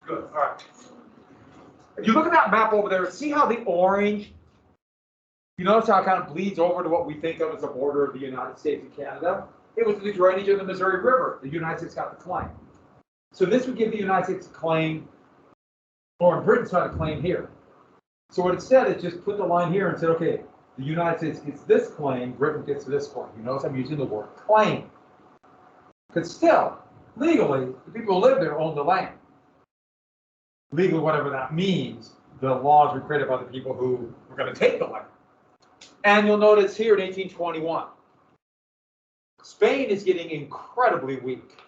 Good. All right. If you look at that map over there, see how the orange, you notice how it kind of bleeds over to what we think of as the border of the United States and Canada? It was the drainage of the Missouri River. The United States got the claim. So this would give the United States a claim, or Britain's got a claim here. So what it said is just put the line here and said, okay, the United States gets this claim, Britain gets this claim. You notice I'm using the word claim. Because still, legally, the people who live there own the land. Legally, whatever that means, the laws were created by the people who were going to take the land. And you'll notice here in 1821, Spain is getting incredibly weak.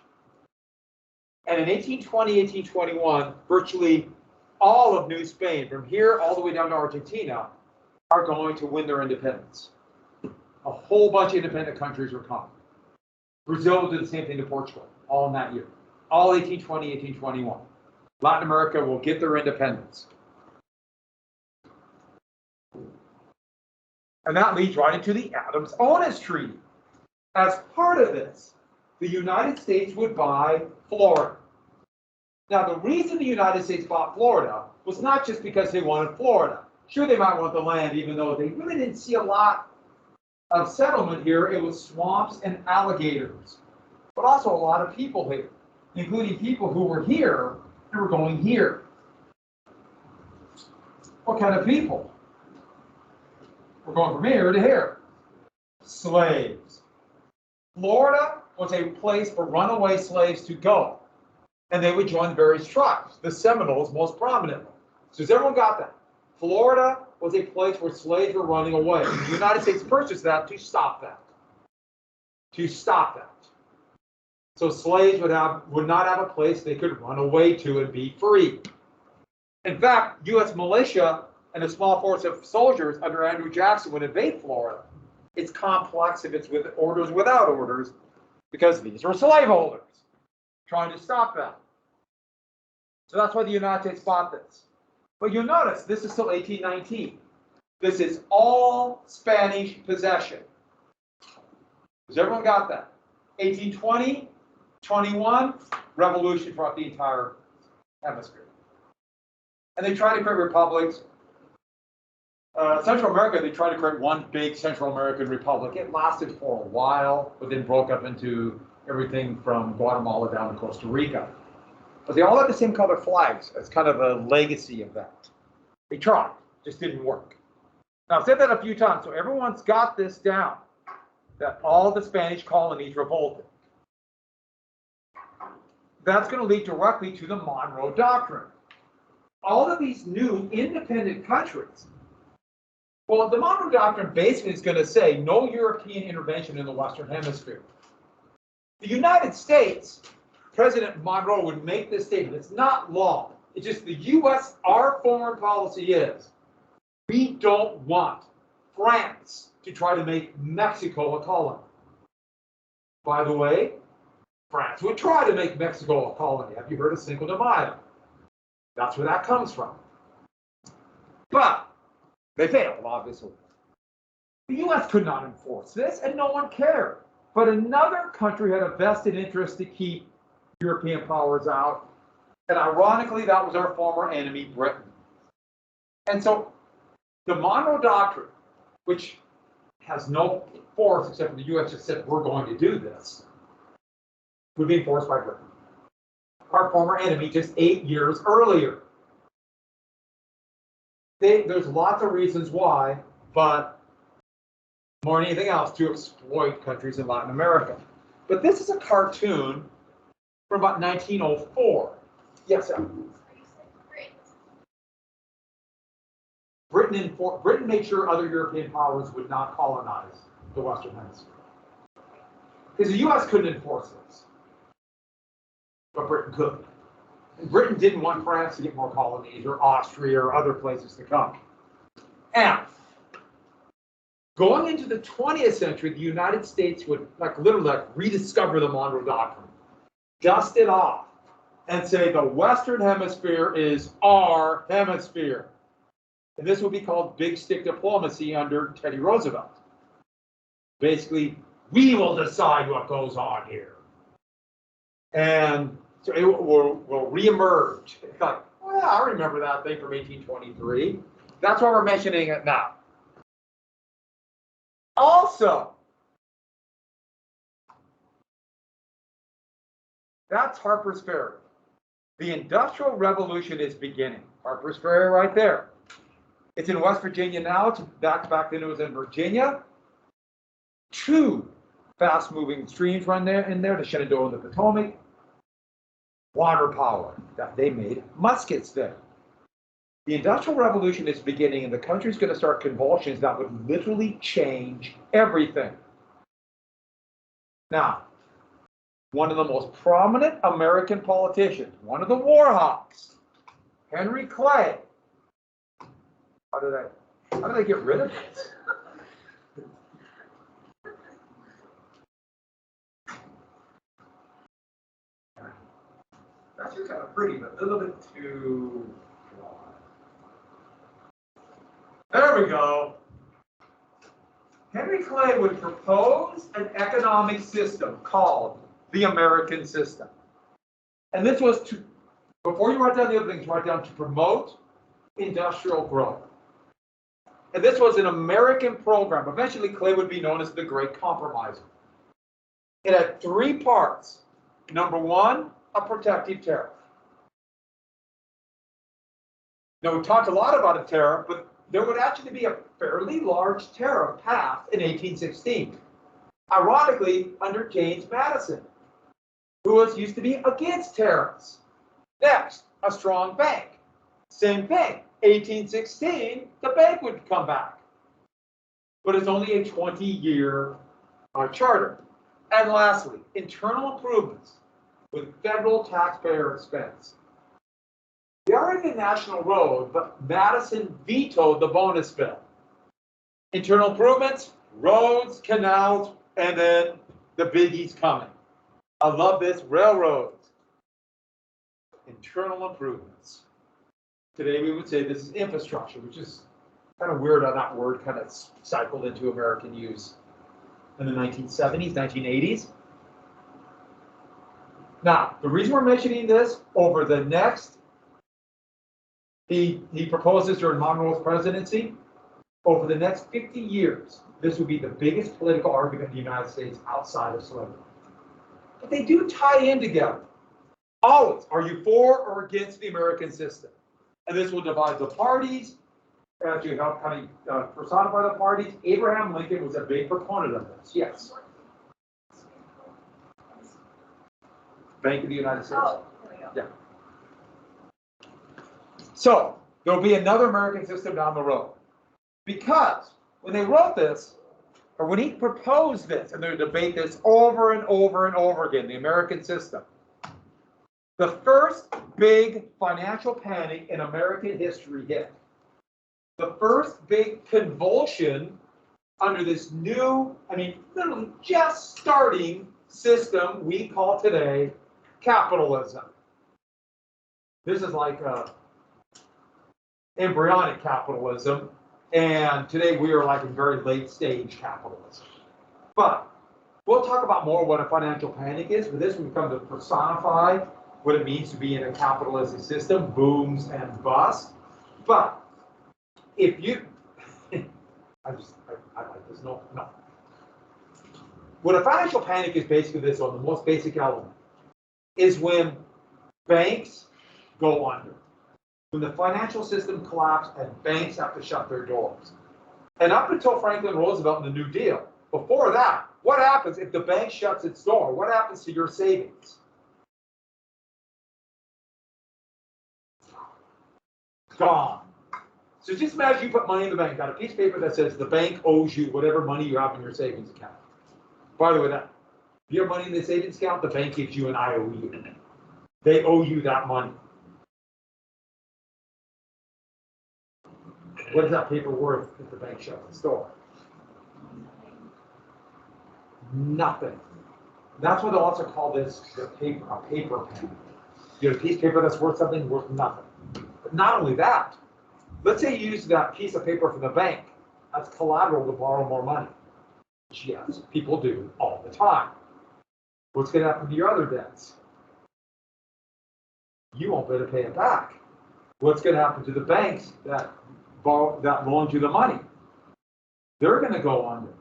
And in 1820, 1821, virtually all of New Spain, from here all the way down to Argentina, are going to win their independence. A whole bunch of independent countries are coming. Brazil will do the same thing to Portugal, all in that year. All 1820, 1821. Latin America will get their independence. And that leads right into the Adams-Onis Treaty. As part of this, the United States would buy Florida. Now, the reason the United States bought Florida was not just because they wanted Florida. Sure, they might want the land, even though they really didn't see a lot of settlement here. It was swamps and alligators, but also a lot of people here, including people who were here and were going here. What kind of people? We're going from here to here. Slaves. Florida was a place for runaway slaves to go, and they would join various tribes, the Seminoles most prominently. So has everyone got that? Florida was a place where slaves were running away. The United States purchased that to stop that. To stop that. So slaves would not have a place they could run away to and be free. In fact, U.S. militia and a small force of soldiers under Andrew Jackson would invade Florida. It's complex if it's with orders, without orders, because these were slaveholders trying to stop that. So that's why the United States bought this. But you'll notice this is still 1819. This is all Spanish possession. Has everyone got that? 1820, 21, revolution throughout the entire hemisphere. And they try to create republics. Central America, they tried to create one big Central American republic. It lasted for a while, but then broke up into everything from Guatemala down to Costa Rica. But they all had the same color flags. It's kind of a legacy of that. They tried, just didn't work. Now, I've said that a few times, so everyone's got this down, that all the Spanish colonies revolted. That's going to lead directly to the Monroe Doctrine. All of these new independent countries. Well, the Monroe Doctrine basically is going to say no European intervention in the Western Hemisphere. The United States, President Monroe would make this statement. It's not law. It's just the U.S., our foreign policy is, we don't want France to try to make Mexico a colony. By the way, France would try to make Mexico a colony. Have you heard of Cinco de Mayo? That's where that comes from. But they failed, obviously. The U.S. could not enforce this, and no one cared. But another country had a vested interest to keep European powers out. And ironically, that was our former enemy, Britain. And so the Monroe Doctrine, which has no force except for the U.S. just said, we're going to do this, would be enforced by Britain. Our former enemy just 8 years earlier. There's lots of reasons why, but more than anything else, to exploit countries in Latin America. But this is a cartoon from about 1904. Yes, sir. Britain made sure other European powers would not colonize the Western Hemisphere. Because the U.S. couldn't enforce this, but Britain could. And Britain didn't want France to get more colonies, or Austria, or other places to come. And going into the 20th century, the United States would literally rediscover the Monroe Doctrine, dust it off, and say the Western Hemisphere is our hemisphere. And this would be called big stick diplomacy under Teddy Roosevelt. Basically, we will decide what goes on here. And So it will reemerge. It's like, well, I remember that thing from 1823. That's why we're mentioning it now. Also, that's Harper's Ferry. The Industrial Revolution is beginning. Harper's Ferry right there. It's in West Virginia now. Back then it was in Virginia. Two fast-moving streams run there the Shenandoah and the Potomac. Water power that they made muskets there. The Industrial Revolution is beginning, and the country's going to start convulsions that would literally change everything. Now, one of the most prominent American politicians, one of the war hawks, Henry Clay. How did I get rid of this? That's just kind of pretty, but a little bit too broad. There we go. Henry Clay would propose an economic system called the American system. And this was to, before you write down the other things, write down to promote industrial growth. And this was an American program. Eventually, Clay would be known as the Great Compromiser. It had three parts. Number one, a protective tariff. Now, we talked a lot about a tariff, but there would actually be a fairly large tariff passed in 1816. Ironically, under James Madison, who used to be against tariffs. Next, a strong bank. Same thing. 1816, the bank would come back. But it's only a 20-year charter. And lastly, internal improvements with federal taxpayer expense. They are in the national road, but Madison vetoed the bonus bill. Internal improvements, roads, canals, and then the biggie's coming. I love this, railroads. Internal improvements. Today we would say this is infrastructure, which is kind of weird how that word kind of cycled into American use in the 1970s, 1980s. Now, the reason we're mentioning this over the next, he proposes during Monroe's presidency, over the next 50 years, this will be the biggest political argument in the United States outside of slavery. But they do tie in together. Always, are you for or against the American system? And this will divide the parties, to help kind of personify the parties. Abraham Lincoln was a big proponent of this. Yes. Bank of the United States. Oh, there we go. Yeah. So there'll be another American system down the road. Because when they wrote this, or when he proposed this, and they debate this over and over and over again, the American system, the first big financial panic in American history hit. The first big convulsion under this new, literally just starting system we call today capitalism. This is like embryonic capitalism, and today we are like in very late stage capitalism. But we'll talk about more what a financial panic is, but this will become to personify what it means to be in a capitalistic system, booms and busts. But if you, I like this, no. What a financial panic is basically this on the most basic element, is when banks go under. When the financial system collapses and banks have to shut their doors. And up until Franklin Roosevelt and the New Deal, before that, what happens if the bank shuts its door? What happens to your savings? Gone. So just imagine you put money in the bank, got a piece of paper that says the bank owes you whatever money you have in your savings account. By the way, if you have money in the savings account, the bank gives you an IOU. They owe you that money. What is that paper worth if the bank shuts its door? Nothing. That's what they also call this a paper pen. You have a piece of paper that's worth something, worth nothing. But not only that, let's say you use that piece of paper from the bank as collateral to borrow more money. Yes, people do all the time. What's going to happen to your other debts? you won't be able to pay it back. What's going to happen to the banks that loaned you the money? They're going to go under.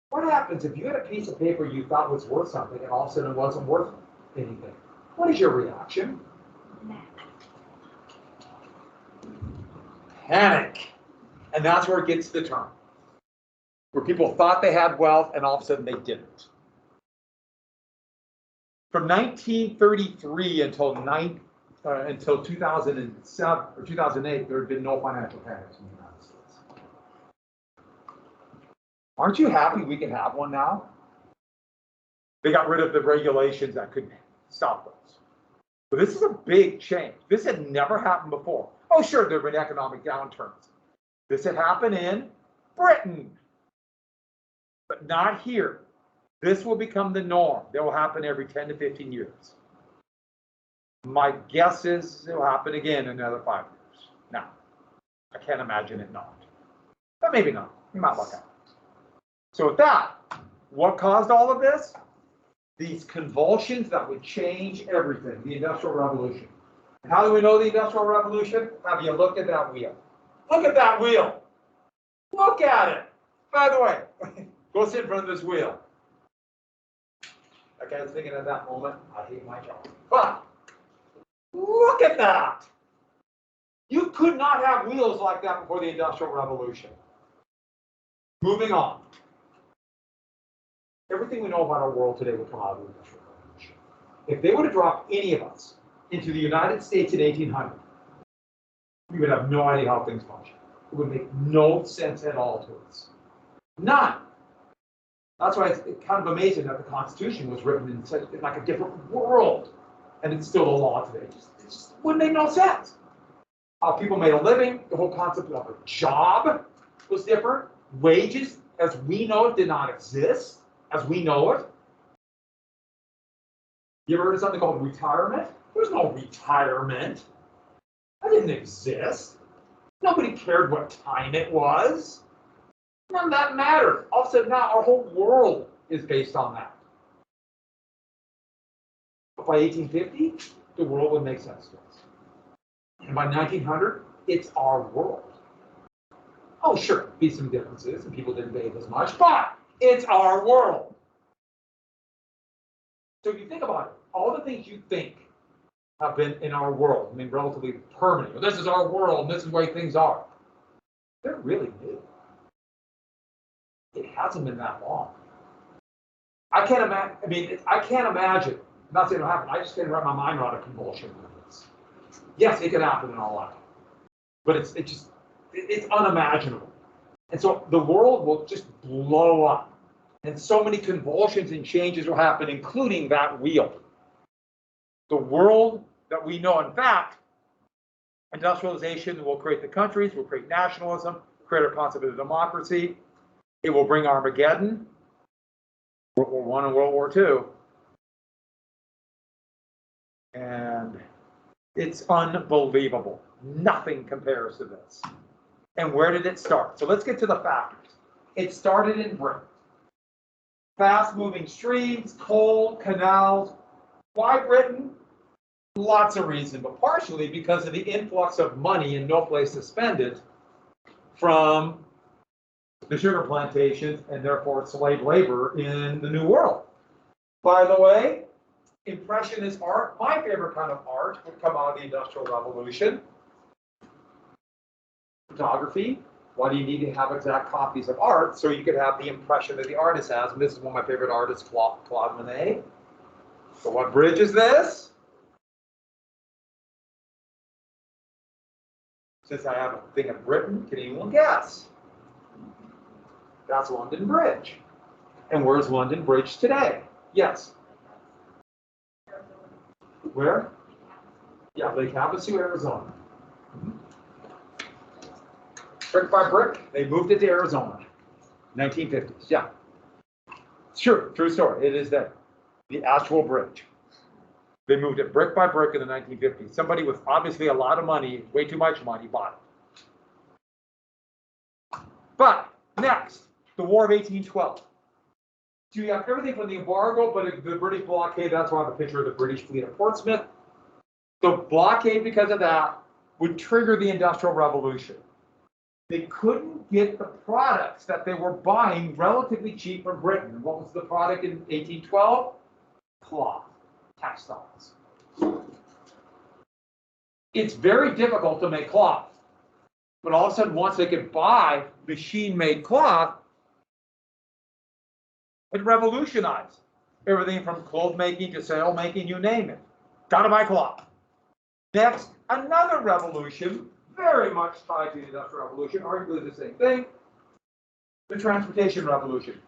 What happens if you had a piece of paper you thought was worth something and all of a sudden it wasn't worth anything? What is your reaction? Panic. And that's where it gets the term. Where people thought they had wealth and all of a sudden they didn't. From 1933 until 2007 or 2008, there had been no financial panics in the United States. Aren't you happy we can have one now? They got rid of the regulations that could stop those. But this is a big change. This had never happened before. Oh, sure, there have been economic downturns. This had happened in Britain, but not here. This will become the norm. That will happen every 10 to 15 years. My guess is it will happen again in another 5 years. Now, I can't imagine it not. But maybe not. You might look at it. So with that, what caused all of this? These convulsions that would change everything, the Industrial Revolution. And how do we know the Industrial Revolution? Have you looked at that wheel? Look at that wheel. Look at it. By the way, go sit in front of this wheel. Like I was thinking at that moment, I hate my job. But look at that. You could not have wheels like that before the Industrial Revolution. Moving on. Everything we know about our world today would come out of the Industrial Revolution. If they would have dropped any of us into the United States in 1800, we would have no idea how things function. It would make no sense at all to us. None. That's why it's kind of amazing that the Constitution was written in like a different world, and it's still the law today. It just wouldn't make no sense. How people made a living, the whole concept of a job was different. Wages, as we know it, did not exist, as we know it. You ever heard of something called retirement? There's no retirement. That didn't exist. Nobody cared what time it was. None of that mattered. All of a sudden now our whole world is based on that. But by 1850, the world would make sense to us. And by 1900, it's our world. Oh, sure, there'd be some differences and people didn't bathe as much, but it's our world. So if you think about it, all the things you think have been in our world, I mean, relatively permanent. Well, this is our world, and this is the way things are. They're really new. It hasn't been that long. I can't imagine. I can't imagine. I'm not saying it'll happen. I just can't wrap my mind around a convulsion like this. Yes, it can happen in our life, but it's unimaginable. And so the world will just blow up, and so many convulsions and changes will happen, including that wheel. The world that we know, in fact, industrialization will create the countries, will create nationalism, create our concept of democracy. It will bring Armageddon, World War I and World War II. And it's unbelievable. Nothing compares to this. And where did it start? So let's get to the factors. It started in Britain. Fast-moving streams, coal, canals. Why Britain? Lots of reasons, but partially because of the influx of money and no place to spend it from the sugar plantations and therefore slave labor in the New World. By the way, Impressionist art, my favorite kind of art, would come out of the Industrial Revolution. Photography. Why do you need to have exact copies of art? So you could have the impression that the artist has. And this is one of my favorite artists, Claude Monet. So what bridge is this? Since I have a thing of Britain, can anyone guess? That's London Bridge. And where's London Bridge today? Yes. Where? Yeah, Lake Havasu, Arizona. Brick by brick, they moved it to Arizona. 1950s, yeah. It's true story. It is there. The actual bridge. They moved it brick by brick in the 1950s. Somebody with obviously a lot of money, way too much money, bought it. But next, the War of 1812. So you have everything from the embargo, but the British blockade, that's why I have a picture of the British fleet at Portsmouth. So blockade because of that would trigger the Industrial Revolution. They couldn't get the products that they were buying relatively cheap from Britain. And what was the product in 1812? Cloth, textiles. It's very difficult to make cloth. But all of a sudden, once they could buy machine-made cloth, it revolutionized everything from clothes making to sail making, you name it. Gotta buy cloth. Next, another revolution, very much tied to the Industrial Revolution, arguably the same thing, the Transportation Revolution.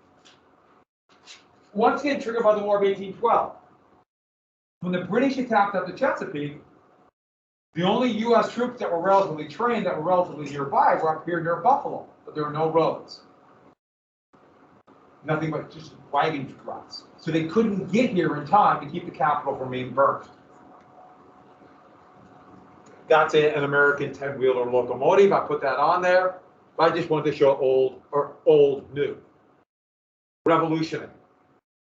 Once again, triggered by the War of 1812. When the British attacked up the Chesapeake, the only U.S. troops that were relatively trained, that were relatively nearby, were up here near Buffalo, but there were no roads. Nothing but just wagon trucks. So they couldn't get here in time to keep the capital from being burnt. That's an American 10-wheeler locomotive. I put that on there. I just wanted to show old, new. Revolutionary.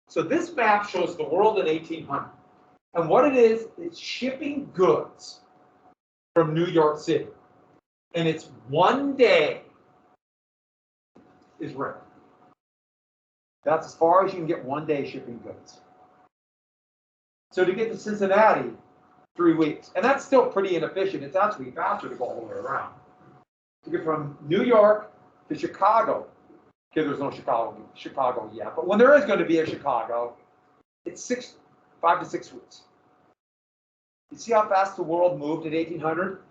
So this map shows the world in 1800. And what it is, it's shipping goods from New York City. And it's one day is rare. That's as far as you can get one day shipping goods. So to get to Cincinnati, 3 weeks. And that's still pretty inefficient. It's actually faster to go all the way around. To get from New York to Chicago. Okay, there's no Chicago yet. But when there is going to be a Chicago, it's 5 to 6 weeks. You see how fast the world moved in 1800?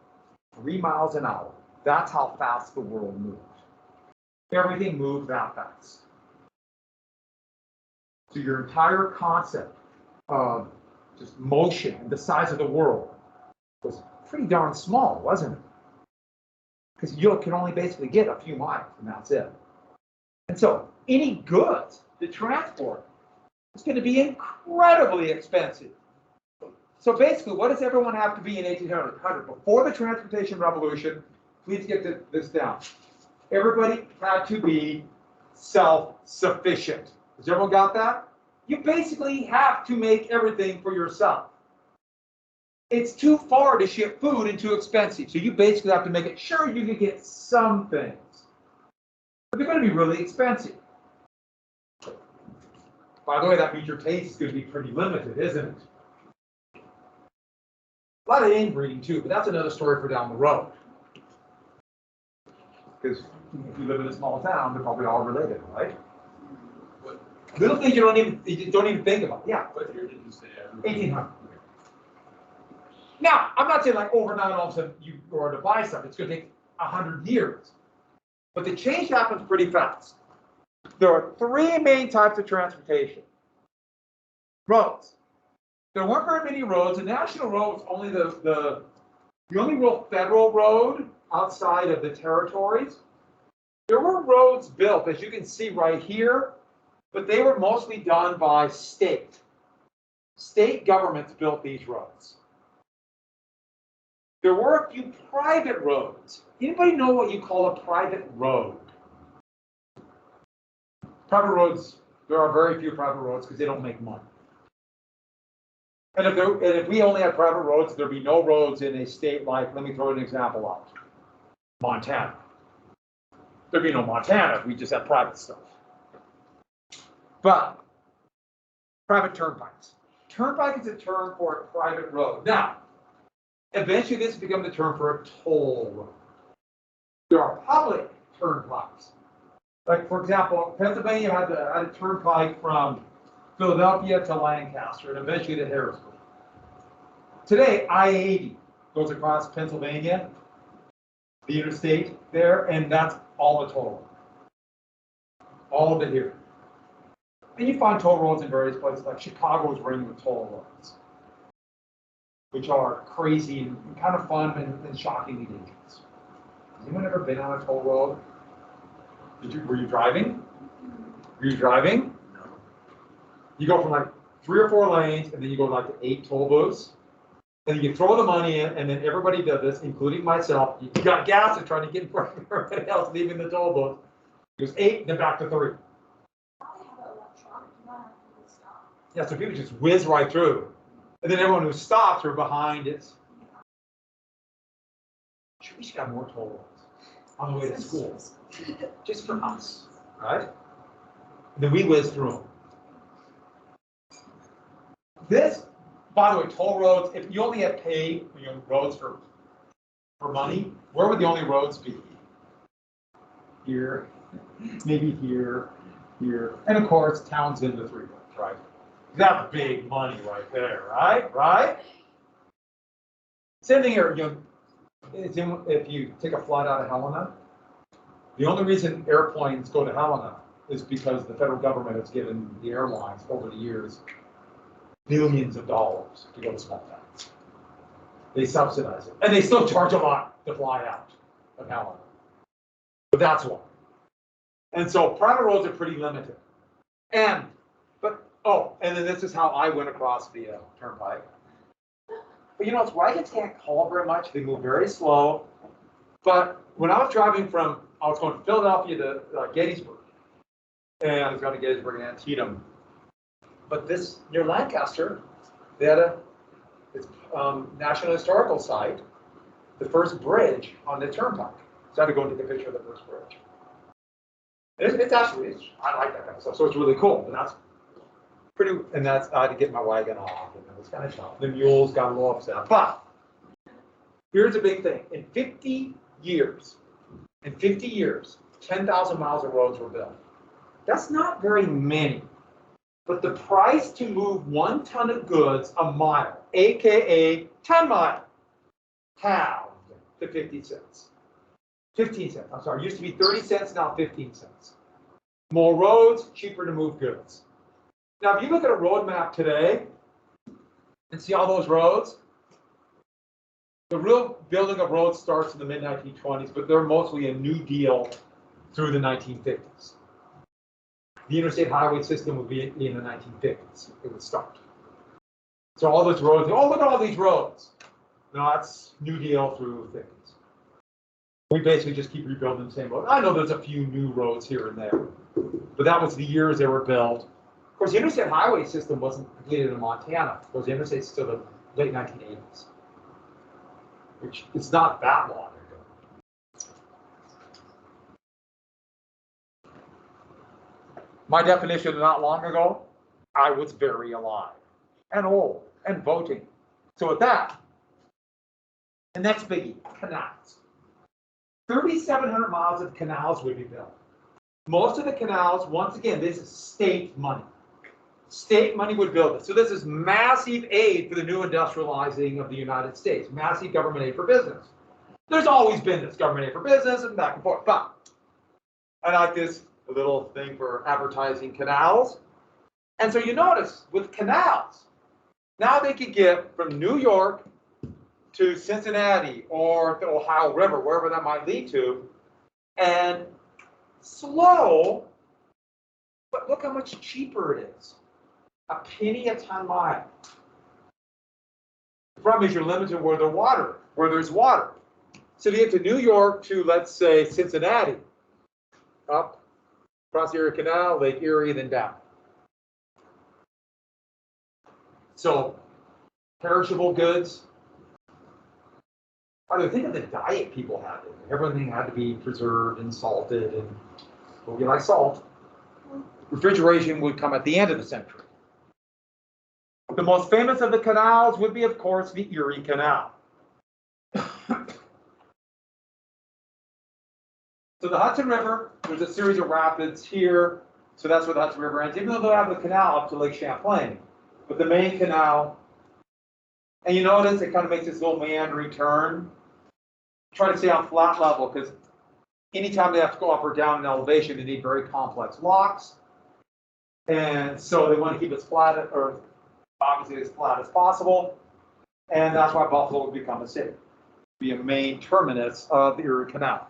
3 miles an hour. That's how fast the world moved. Everything moved that fast. So your entire concept of just motion and the size of the world was pretty darn small, wasn't it? Because you can only basically get a few miles, and that's it. And so any goods to transport is going to be incredibly expensive. So basically, what does everyone have to be in 1800? Before the Transportation Revolution, please get this down. Everybody had to be self-sufficient. Has everyone got that? You basically have to make everything for yourself. It's too far to ship food and too expensive. So you basically have to make it. Sure, you can get some things, but they're going to be really expensive. By the way, that means your taste is going to be pretty limited, isn't it? A lot of inbreeding too, but that's another story for down the road. Because if you live in a small town, they're probably all related, right? Little things you don't even think about. Yeah. What year did you say? 1800. Now, I'm not saying like overnight all of a sudden you are to buy something. It's going to take 100 years. But the change happens pretty fast. There are 3 main types of transportation. Roads. There weren't very many roads. The national road was only the only real federal road outside of the territories. There were roads built, as you can see right here, but they were mostly done by state. State governments built these roads. There were a few private roads. Anybody know what you call a private road? Private roads, there are very few private roads because they don't make money. And if we only had private roads, there'd be no roads in a state like, let me throw an example out, Montana. There'd be no Montana if we just had private stuff. But private turnpikes. Turnpike is a term for a private road. Now, eventually this becomes the term for a toll road. There are public turnpikes. Like, for example, Pennsylvania had a turnpike from Philadelphia to Lancaster and eventually to Harrisburg. Today, I-80 goes across Pennsylvania, the interstate there, and that's all the toll road. All of it here. And you find toll roads in various places, like Chicago is ringing with toll roads, which are crazy and kind of fun and shockingly dangerous. Has anyone ever been on a toll road? Were you driving? Were you driving? No. You go from like 3 or 4 lanes, and then you go like to 8 toll booths. And you throw the money in, and then everybody does this, including myself. You got gas and trying to get in front of everybody else leaving the toll booth. It was 8, then back to 3. Yeah, so people just whiz right through. And then everyone who stops are behind it. we should have more toll roads on the way to school, just for us, right? And then we whiz through them. This, by the way, toll roads, if you only had paid roads for money, where would the only roads be? Here, maybe here, here, and of course, towns in the 3 roads, right? That's big money right there, right? Right? Same thing here, if you take a flight out of Helena, the only reason airplanes go to Helena is because the federal government has given the airlines over the years billions of dollars to go to small towns. They subsidize it, and they still charge a lot to fly out of Helena. But that's why. And so private roads are pretty limited. And then this is how I went across the turnpike. But it's wagons can't haul very much. They move very slow. But when I was driving I was going from Philadelphia to Gettysburg, and I was going to Gettysburg and Antietam. But this near Lancaster, they had it's National Historical Site, the first bridge on the turnpike. So I had to go and take a picture of the first bridge. It's actually, I like that kind of stuff. So it's really cool. And that's pretty. And I had to get my wagon off, and it was kind of tough. The mules got a little upset. But here's a big thing: in 50 years, 10,000 miles of roads were built. That's not very many. But the price to move 1 ton of goods a mile, aka 10 miles, halved to 50 cents. 15 cents, I'm sorry, it used to be 30 cents, now 15 cents. More roads, cheaper to move goods. Now, if you look at a road map today and see all those roads, the real building of roads starts in the mid-1920s, but they're mostly a New Deal through the 1950s. The interstate highway system would be in the 1950s. It would start. So all those roads, look at all these roads. No, that's New Deal through the 50s. We basically just keep rebuilding the same road. I know there's a few new roads here and there, but that was the years they were built. Of course, the interstate highway system wasn't completed in Montana. Those interstates to the late 1980s, which is not that long ago. My definition of not long ago, I was very alive and old and voting. So with that, the next biggie, canals. 3,700 miles of canals would be built. Most of the canals, once again, this is state money. State money would build it. So this is massive aid for the new industrializing of the United States. Massive government aid for business. There's always been this government aid for business and back and forth. But I like this little thing for advertising canals. And so you notice with canals, now they could get from New York to Cincinnati or the Ohio River, wherever that might lead to, and slow, but look how much cheaper it is. A penny a ton mile. The problem is you're limited where there's water. So to get to New York to, let's say, Cincinnati, up across the Erie Canal, Lake Erie, then down. So perishable goods. Think of the diet people had. Everything had to be preserved and salted, and we like salt. Refrigeration would come at the end of the century. The most famous of the canals would be, of course, the Erie Canal. So the Hudson River, there's a series of rapids here, so that's where the Hudson River ends, even though they have the canal up to Lake Champlain. But the main canal, and you notice it kind of makes this little meandering turn. Try to stay on flat level, because anytime they have to go up or down in elevation, they need very complex locks. And so they want to keep it flat, or obviously as flat as possible. And that's why Buffalo would become a city, be a main terminus of the Erie Canal.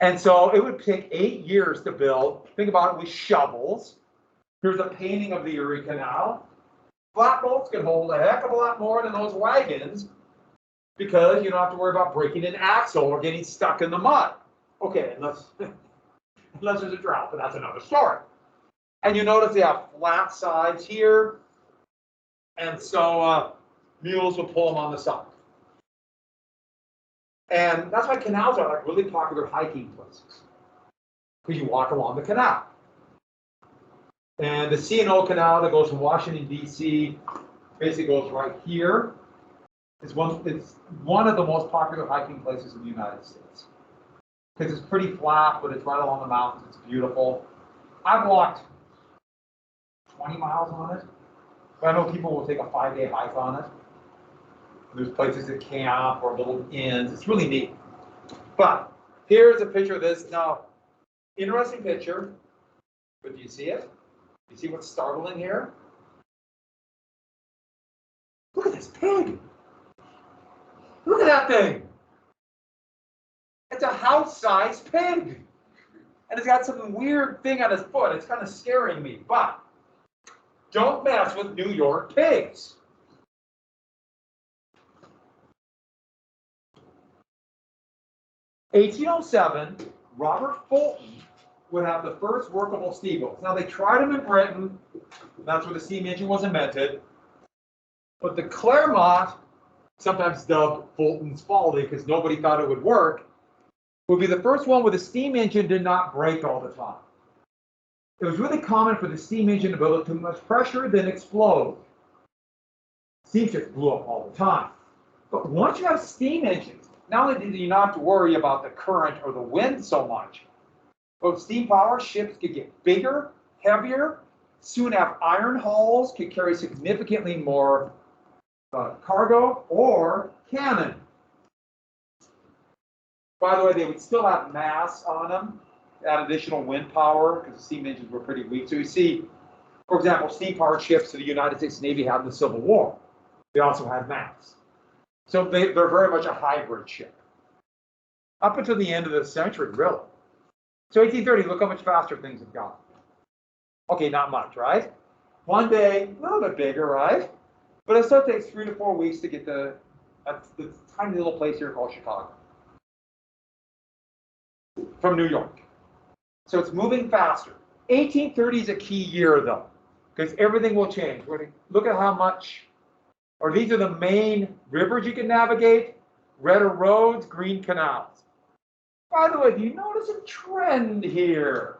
And so it would take 8 years to build. Think about it with shovels. Here's a painting of the Erie Canal. Flatboats can hold a heck of a lot more than those wagons, because you don't have to worry about breaking an axle or getting stuck in the mud. Okay, unless there's a drought, but that's another story. And you notice they have flat sides here, and so mules will pull them on the side. And that's why canals are like really popular hiking places, because you walk along the canal. And the C&O Canal that goes from Washington, D.C., basically goes right here. It's one of the most popular hiking places in the United States, because it's pretty flat, but it's right along the mountains. It's beautiful. I've walked 20 miles on it, but I know people will take a 5-day hike on it. There's places to camp or little inns. It's really neat. But here's a picture of this. Now, interesting picture, but do you see it? You see what's startling here? Look at this pig. Look at that thing. It's a house-sized pig. And it's got some weird thing on his foot. It's kind of scaring me. But don't mess with New York pigs. In 1807, Robert Fulton would have the first workable steamboats. Now, they tried them in Britain. That's where the steam engine was invented. But the Claremont, sometimes dubbed Fulton's Folly because nobody thought it would work, would be the first one where the steam engine did not break all the time. It was really common for the steam engine to build up too much pressure, then explode. Steam ships blew up all the time. But once you have steam engines, not only do you not have to worry about the current or the wind so much, but steam power ships could get bigger, heavier, soon have iron hulls, could carry significantly more cargo or cannon. By the way, they would still have mass on them, add additional wind power, because the steam engines were pretty weak. So you see, for example, steam-powered ships that the United States Navy had in the Civil War. They also had mass. So they're very much a hybrid ship. Up until the end of the century, really. So 1830, look how much faster things have gone. Okay, not much, right? One day, a little bit bigger, right? But it still takes 3 to 4 weeks to get the tiny little place here called Chicago. From New York. So it's moving faster. 1830 is a key year, though, because everything will change. Look at how much, or these are the main rivers you can navigate: red are roads, green canals. By the way, do you notice a trend here?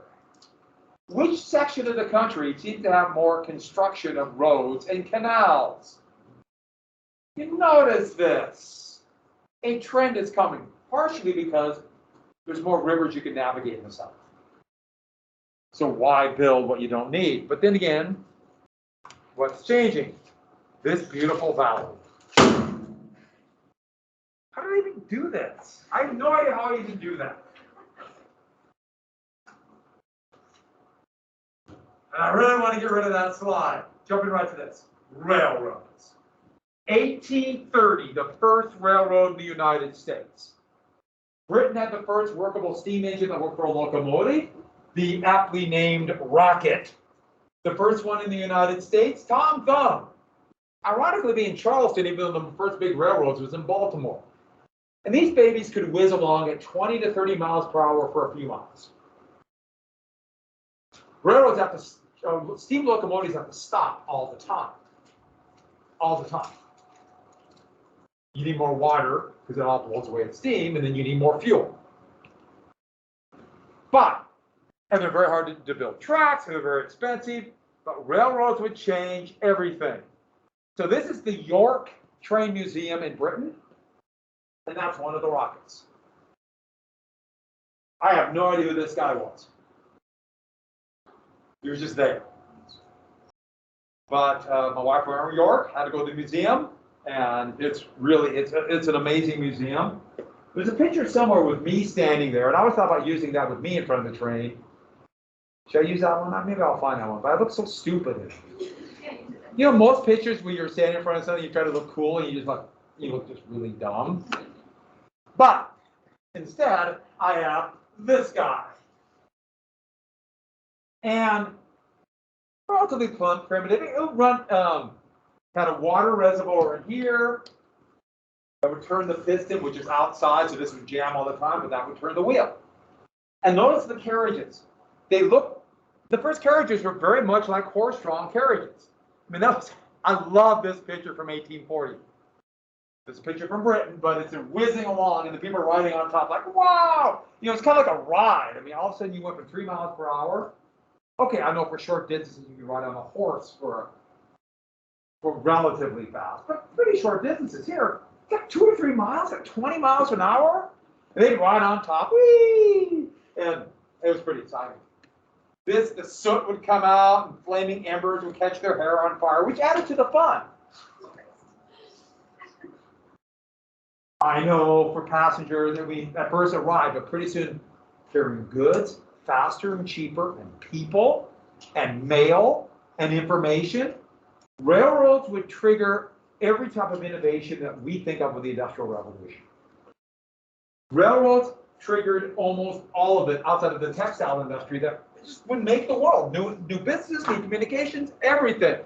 Which section of the country seems to have more construction of roads and canals? You notice this. A trend is coming, partially because there's more rivers you can navigate in the south. So why build what you don't need? But then again, what's changing? This beautiful valley. How did I even do this? I have no idea how I even do that. And I really want to get rid of that slide. Jumping right to this. Railroads. 1830, the first railroad in the United States. Britain had the first workable steam engine that worked for a locomotive, the aptly named Rocket. The first one in the United States, Tom Thumb. Ironically, being Charleston, even though the first big railroads was in Baltimore. And these babies could whiz along at 20 to 30 miles per hour for a few miles. Railroads have to, steam locomotives have to stop all the time. All the time. You need more water because it all blows away at steam, and then you need more fuel. And they're very hard to build tracks, and they're very expensive, but railroads would change everything. So this is the York Train Museum in Britain, and that's one of the rockets. I have no idea who this guy was. He was just there. But my wife went to York, had to go to the museum, and it's an amazing museum. There's a picture somewhere with me standing there, and I always thought about using that with me in front of the train. Should I use that one? Maybe I'll find that one, but I look so stupid. You know, most pictures when you're standing in front of something, you try to look cool, and you look just really dumb. But instead, I have this guy. And relatively primitive. It would run, had a water reservoir in here. That would turn the piston, which is outside, so this would jam all the time, but that would turn the wheel. And notice the carriages. The first carriages were very much like horse-drawn carriages. I mean, I love this picture from 1840. This picture from Britain, but it's whizzing along, and the people are riding on top like, wow! You know, it's kind of like a ride. I mean, all of a sudden you went from 3 miles per hour. Okay, I know for short distances you can ride on a horse for relatively fast, but pretty short distances here. Got 2 or 3 miles at 20 miles an hour, and they'd ride on top, whee! And it was pretty exciting. The soot would come out, and flaming embers would catch their hair on fire, which added to the fun. I know for passengers that we at first arrived, but pretty soon carrying goods faster and cheaper, and people, and mail, and information. Railroads would trigger every type of innovation that we think of with the Industrial Revolution. Railroads triggered almost all of it outside of the textile industry that just would make the world. New business, new communications, everything.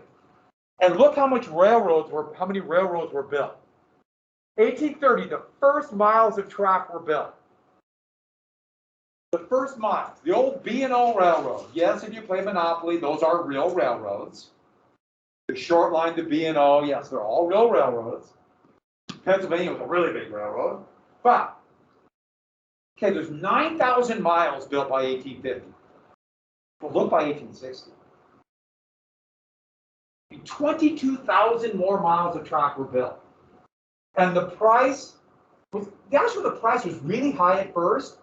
And look how many railroads were built. 1830, the first miles of track were built. The first miles, the old B&O Railroad. Yes, if you play Monopoly, those are real railroads. The short line to B&O, yes, they're all real railroads. Pennsylvania was a really big railroad. But, okay, there's 9,000 miles built by 1850. Well, look by 1860. 22,000 more miles of track were built. And the price was really high at first,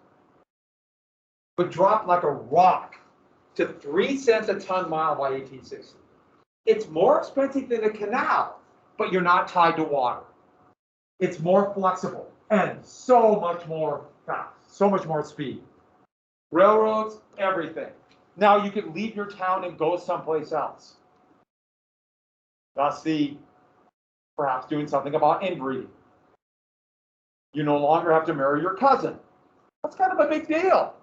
but dropped like a rock to 3 cents a ton mile by 1860. It's more expensive than a canal, but you're not tied to water. It's more flexible and so much more fast, so much more speed. Railroads, everything. Now you can leave your town and go someplace else. Thus perhaps doing something about inbreeding. You no longer have to marry your cousin. That's kind of a big deal.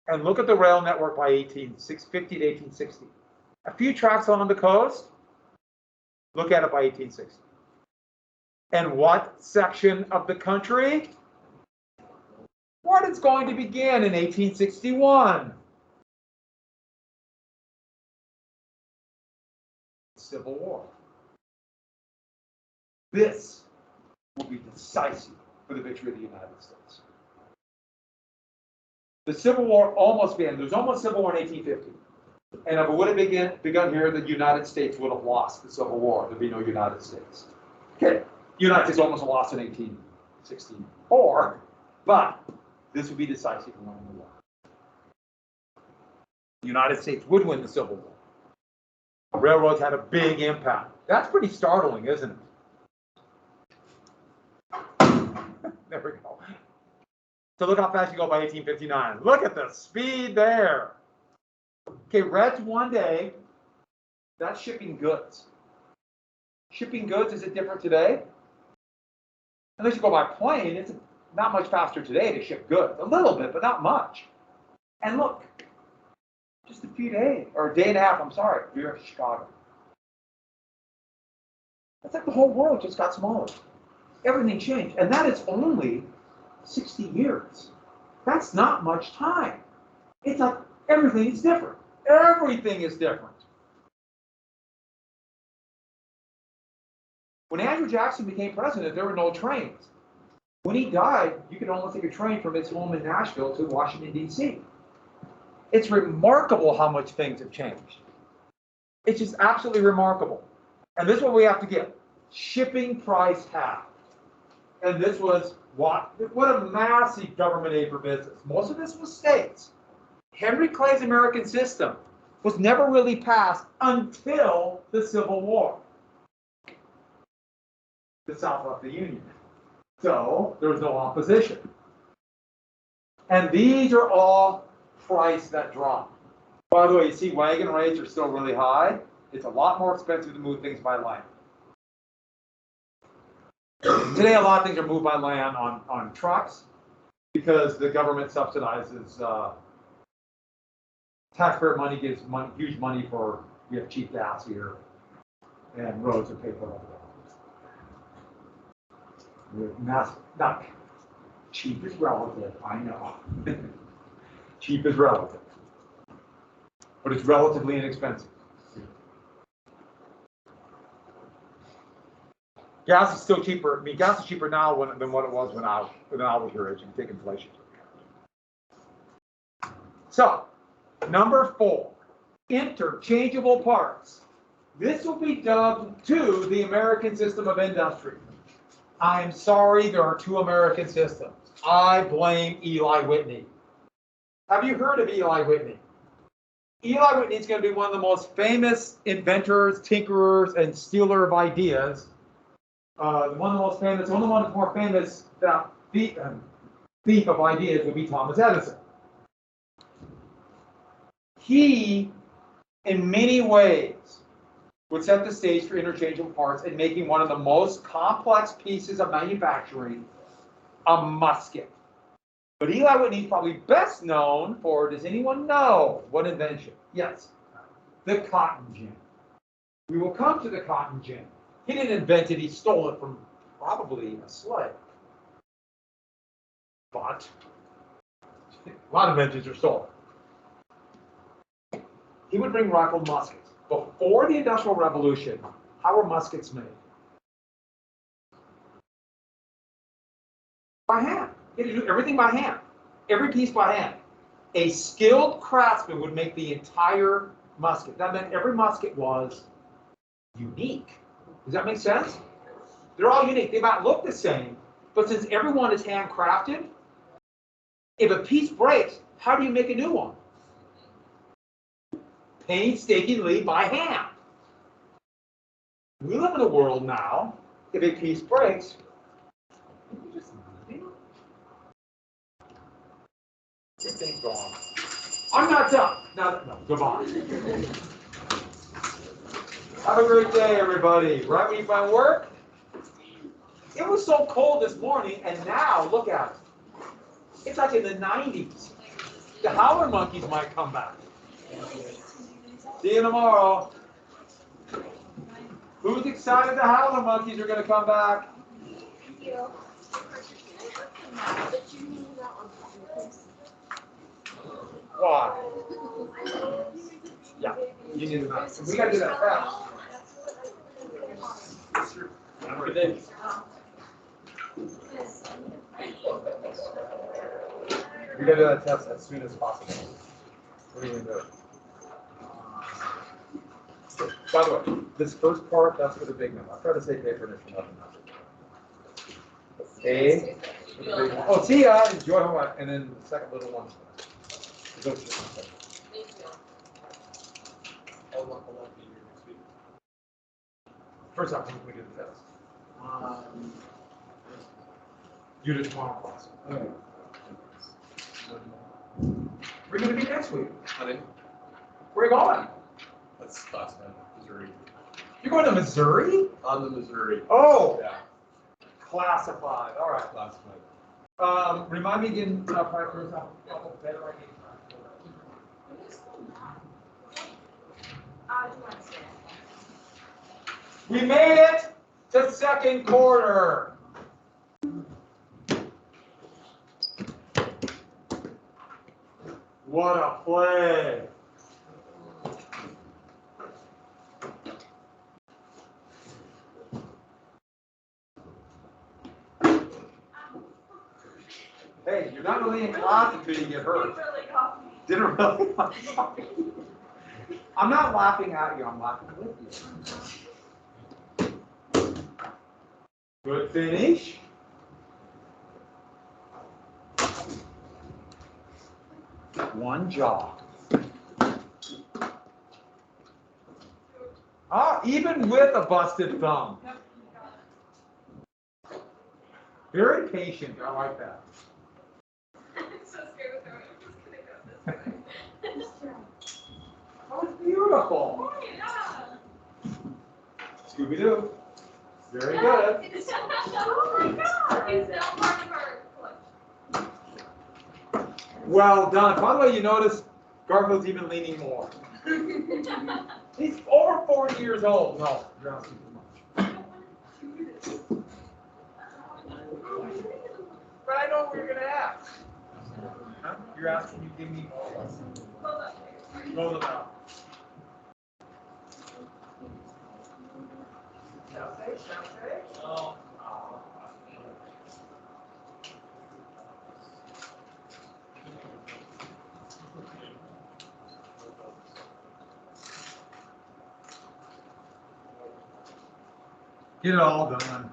And look at the rail network by 1850 to 1860. A few tracks along the coast. Look at it by 1860. And what section of the country? What is going to begin in 1861? Civil War. This will be decisive for the victory of the United States. The Civil War almost began. There was almost Civil War in 1850. And if it would have begun here, the United States would have lost the Civil War. There'd be no United States. Okay, the United States almost lost in 1864, but this would be decisive in winning the war. The United States would win the Civil War. Railroads had a big impact. That's pretty startling, isn't it? There we go. So look how fast you go by 1859. Look at the speed there. Okay, Reds one day, that's shipping goods. Shipping goods, is it different today? Unless you go by plane, it's not much faster today to ship goods. A little bit, but not much. And look, just a few days, or a day and a half, I'm sorry, we're in Chicago. It's like the whole world just got smaller. Everything changed, and that is only 60 years. That's not much time. It's like everything is different. Everything is different. When Andrew Jackson became president, there were no trains. When he died, you could only take a train from his home in Nashville to Washington, D.C. It's remarkable how much things have changed. It's just absolutely remarkable. And this is what we have to get. Shipping price halved. And this was what a massive government aid for business. Most of this was states. Henry Clay's American system was never really passed until the Civil War. The South left the Union. So there was no opposition. And these are all price that drop. By the way, you see wagon rates are still really high. It's a lot more expensive to move things by land. Today, a lot of things are moved by land on trucks because the government subsidizes taxpayer money, gives huge money for, we have cheap gas here, and roads are paid for all that. Not cheap is relative, I know. Cheap is relative, but it's relatively inexpensive. Gas is still cheaper. I mean, gas is cheaper now than what it was when I was your age. You take inflation. So, number 4, interchangeable parts. This will be dubbed to the American system of industry. I'm sorry, there are 2 American systems. I blame Eli Whitney. Have you heard of Eli Whitney? Eli Whitney is going to be one of the most famous inventors, tinkerers, and stealer of ideas. One of the most famous, one of the ones more famous thief of ideas would be Thomas Edison. He, in many ways, would set the stage for interchangeable parts and making one of the most complex pieces of manufacturing, a musket. But Eli Whitney is probably best known for, does anyone know what invention? Yes, the cotton gin. We will come to the cotton gin. He didn't invent it, he stole it from probably a slave. But a lot of inventions are stolen. He would bring rifled muskets. Before the Industrial Revolution, how were muskets made? By hand. He had to do everything by hand. Every piece by hand. A skilled craftsman would make the entire musket. That meant every musket was unique. Does that make sense? They're all unique. They might look the same, but since everyone is handcrafted, if a piece breaks, how do you make a new one? Painstakingly by hand. We live in a world now, if a piece breaks, you just leave it. Good thing gone. I'm not done. No, goodbye. Have a great day, everybody. Right when you find work? It was so cold this morning, and now, look at it. It's like in the 90s. The howler monkeys might come back. See you tomorrow. Who's excited the howler monkeys are going to come back? Why? Yeah, you need to know. We got to do that fast. Have a good day. We got to do that test as soon as possible. What are you going to do? By the way, this first part, that's for the big number. I try to say pay for this for nothing. A. Oh, see ya. Enjoy homework. And then the second little one. First off, when we do the test. You did tomorrow class. Okay. We're going to be next week. Where are you going? That's classified, Missouri. You're going to Missouri? On the Missouri. Oh, yeah. Classified. All right. Classified. Remind me again, we made it to second quarter. What a play. Hey, you're not really in class until you get hurt. Did it really? I'm not laughing at you, I'm laughing with you. Good finish. One jaw. Ah, even with a busted thumb. Very patient, I like that. I'm so scared with her. I'm just gonna go this way. Oh, it's beautiful. Scooby-Doo. Very good. Oh my God! It's now part of our collection. Well done. By the way, you notice Garfield's even leaning more. He's over 40 years old. No, you're asking too much. But I know what you're going to ask. Huh? You're asking you give me roll them out. Shall say? Get it all done.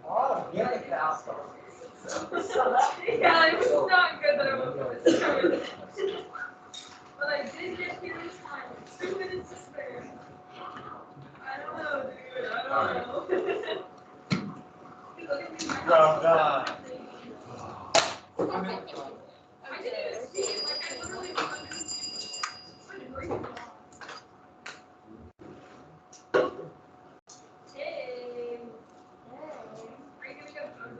Oh, get it, Pastor. Yeah, it was not good that I was going to but I did get here this time. 2 minutes to spare. I don't know, dude. I don't know. Look at me. Well done. I didn't even see it. Like, I literally was under. Hey. Are you gonna go photo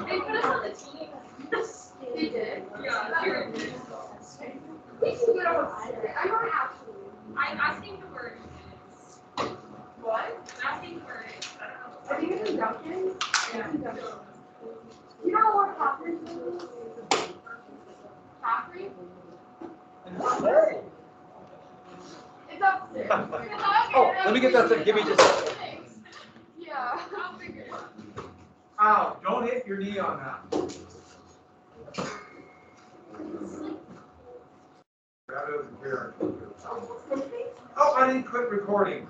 They put us on the team. They did? Yeah, you're in it. I'm not actually. I'm asking to work. What? I'm asking to work. I think it's induction. Yeah. You know what happens? Caffrey? It's upstairs. Oh, let me get that thing. Give me just a second. Yeah. I'll figure it out. Ow, don't hit your knee on that. Grab it over here. Oh, I didn't quit recording.